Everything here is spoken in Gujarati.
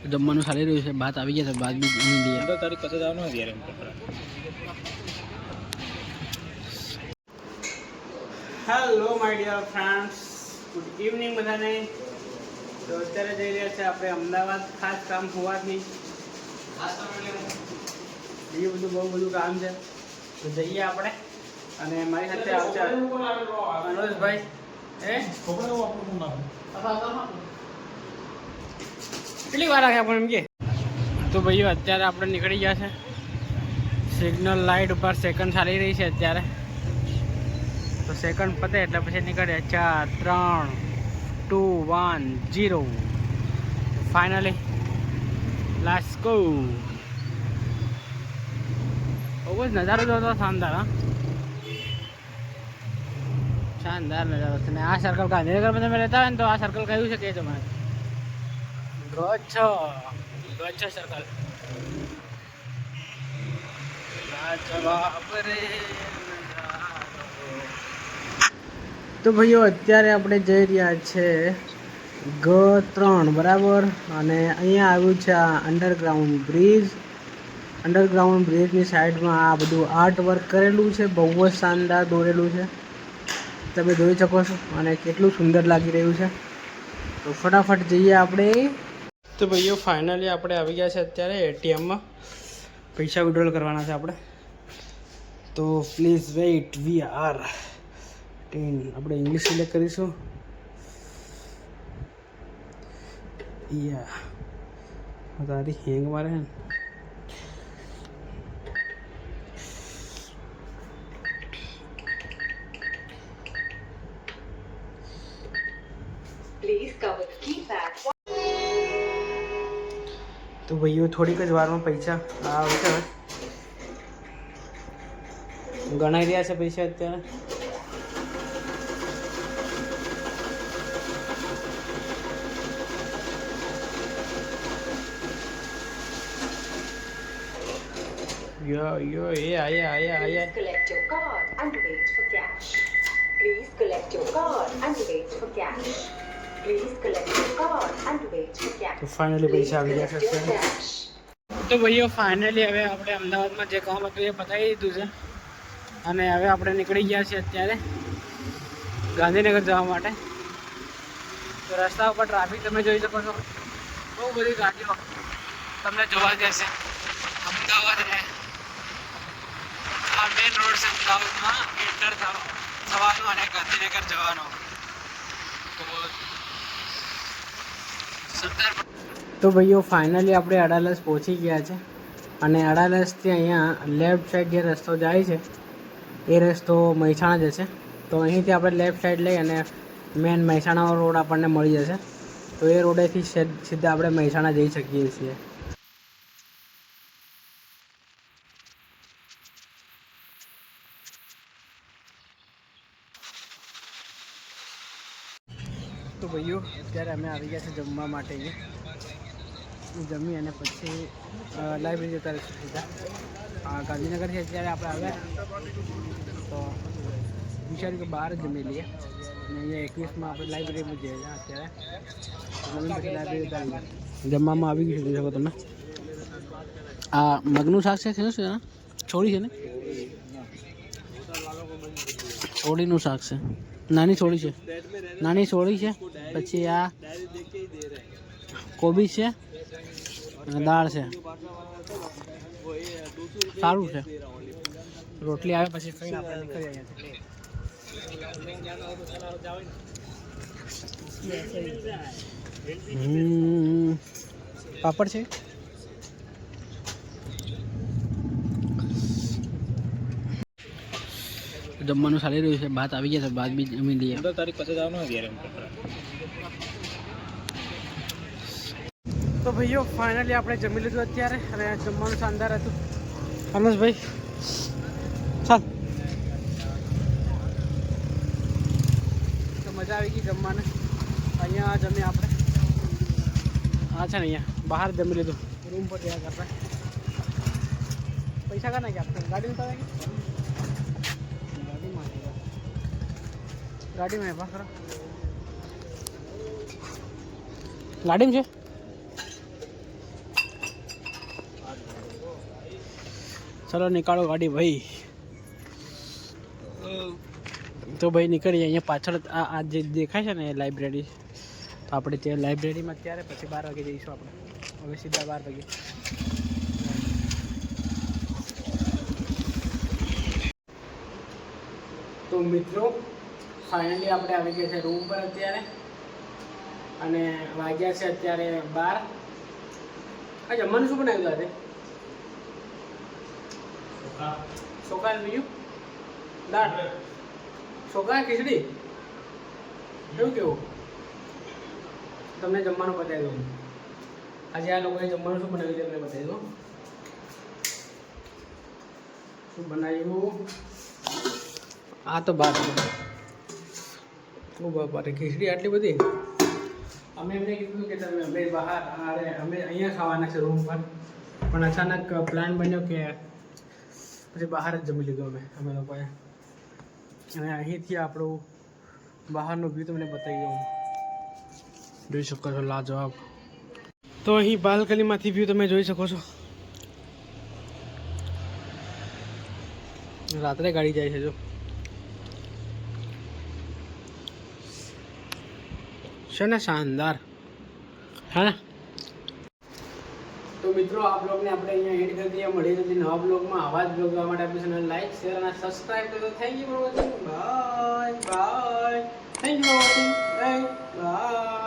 જમવાનું ચાલી રહ્યું છે. ભાત આવી ગયા છે, ભાત બી જમી લઈએ. તો તારી કશે જવાનું નથી યાર. Hello my dear friends, good evening બધાને. તો અત્યારે જઈ રહ્યા છે આપણે અમદાવાદ, ખાસ કામ હોવાથી. બીજું બહુ બધું કામ છે, તો જઈએ આપણે. અને મારી સાથે આવશે મનોજભાઈ. કેટલી વાર લાગે આપણે એમ કે? તો ભાઈઓ અત્યારે આપણે નીકળી ગયા છે. સિગ્નલ લાઇટ ઉપર સેકન્ડ ચાલી રહી છે અત્યારે. તો સેકન્ડ પતે એટલે પછી નીકળ્યા. 4, 3, 2, 1, 0. Finally let's go. બહુ જ નજારો જોતો શાનદાર. હા, શાનદાર નજારો છે. ને આ સર્કલ ગાંધીનગરમાં તમે રહેતા હોય ને તો આ સર્કલ કયું છે કે તમે? ગચ્છ સર્કલ. તો ભાઈઓ અત્યારે આપણે જઈ રહ્યા છે G3 બરાબર. અને અહીંયા આવ્યું છે આ અંડરગ્રાઉન્ડ બ્રિજ. અંડરગ્રાઉન્ડ બ્રિજની સાઈડમાં આ બધું આર્ટ વર્ક કરેલું છે, બહુ જ શાનદાર દોરેલું છે, તમે જોઈ શકો છો. અને કેટલું સુંદર લાગી રહ્યું છે. તો ફટાફટ જઈએ આપણે. તો ભાઈઓ ફાઇનલી આપણે આવી ગયા છે અત્યારે એટીએમમાં. પૈસા વિડ્રોલ કરવાના છે આપણે. તો પ્લીઝ વેઇટ, વી આર 10. આપણે ઇંગ્લિશ સિલેક્ટ કરીશું. યા તારી હેંગ મારે છે ને. તો ભાઈઓ થોડીક જ વારમાં પૈસા આવે છે. ગણાઈ રહ્યા છે પૈસા અત્યારે. યો એ આયા. Collect your card and wait for cash. Please collect your card and wait for cash. Please collect your card and wait for cash. તો ફાઇનલી પૈસા આવી ગયા છે. તો ભાઈઓ ફાઇનલી હવે આપણે અમદાવાદમાં જે કામ હતું એ પતાવી દીધું છે. અને હવે આપણે નીકળી ગયા છીએ અત્યારે ગાંધીનગર જવા માટે. તો રસ્તા ઉપર ટ્રાફિક તમે જોઈ શકો છો, બહુ બધી ગાડીઓ તમને જોવા જશે. અમદાવાદ આ મેઇન રોડ છે અમદાવાદમાં એન્ટર થવાનો અને ગાંધીનગર જવાનો. તો ભાઈઓ ફાઇનલી આપણે અડાલજ પહોંચી ગયા છે. અને અડાલજથી અહીંયા લેફ્ટ સાઈડ જે રસ્તો જાય છે એ રસ્તો મહેસાણા જશે. તો અહીંથી આપણે લેફ્ટ સાઈડ લઈ અને મેન મહેસાણા રોડ આપણને મળી જશે. તો એ રોડેથી સીધા આપણે મહેસાણા જઈ શકીએ છીએ. તો ભાઈઓ અત્યારે અમે આવી ગયા છે જમવા માટે. જમી અને પછી લાઇબ્રેરી જતા રહીશું સીધા. ગાંધીનગરથી અત્યારે આપણે આવ્યા તો વિચાર્યું કે બહાર જ જમી લઈએ. અને અહીંયા 21માં આપણે લાઇબ્રેરીમાં જઈએ છીએ અત્યારે. પછી લાઇબ્રેરી જતા રહીએ. જમવામાં આવી ગયું છે, જોઈ શકો તમે. આ મગનું શાક છે, શું છે? છોડી છે ને, છોડીનું શાક છે. નાની છોડી છે, નાની છોડી છે. પછી આ કોબી છે અને દાળ છે. સારું છે. રોટલી આવે પછી ખાઈને આપણે નીકળી અહીંયા. પાપડ છે. જમવાનું ચાલી રહ્યું છે. ભાત આવી ગયા છે, ભાત બી જમી લઈએ. તો તારી પાસે જવાનું નથી યાર. તો ભાઈઓ ફાઇનલી આપણે જમી લીધું અત્યારે. અને જમવાનું શાનદાર હતું. હર્ષભાઈ ચાલ. તો મજા આવી ગઈ જમવાને. અહીંયા જમી આપણે. હા છે ને, અહીંયા બહાર જમી લીધું. રૂમ પર જયા કરતા પૈસા કા નાખ્યા આપણે ગાડી ઉતારે કે ગાડીમાં એવા ખરા ગાડીમાં છે. ચલો નીકાળો ગાડી ભાઈ. તો ભાઈ નીકળીએ. અહીંયા પાછળ આ જે દેખાય છે ને એ લાઇબ્રેરી. તો આપણે ત્યાં લાઇબ્રેરીમાં અત્યારે પછી 12 વાગે જઈશું આપણે. હવે સીધા 12 વાગે. તો મિત્રો ફાઇનલી આપણે આવી ગયા છે રૂમ પર અત્યારે અને વાગ્યા છે અત્યારે 12. આ જમવાનું શું બનાવ્યું આજે? ચોખા બીજું દાળ, ચોખા ખીચડી, એવું કેવું? તમને જમવાનું બતાવી દઉં. આજે આ લોકોએ જમવાનું શું બનાવ્યું છે તમને બતાવી દઉં. શું બનાવ્યું? આ તો ભાત. ઓ બાપા રે, ખીચડી આટલી બધી. અમે એમને કીધું કે તમે અમે બહાર અમે અહીંયા ખાવાના છે રૂમ પર, પણ અચાનક પ્લાન બન્યો કે પછી બહાર જ જમી લીધું અમે લોકોએ. અને અહીંથી આપણું બહારનો વ્યૂ તમને બતાવી દઉં. જોઈ શકો છો લાજવાબ. તો અહીં બાલ્કનીમાંથી વ્યૂ તમે જોઈ શકો છો. રાત્રે ગાડી જાય છે જો. છે ને શાનદાર, હે ને? તો મિત્રો આ બ્લોગને આપણે અહીંયા એન્ડ કરી દઈએ. મળી જતી નવા બ્લોગમાં. આવા જ બ્લોગ જોવા માટે આપણી ચેનલ લાઈક, શેર અને સબસ્ક્રાઈબ કરો. Thank you for watching. Bye bye. Thank you for watching. By.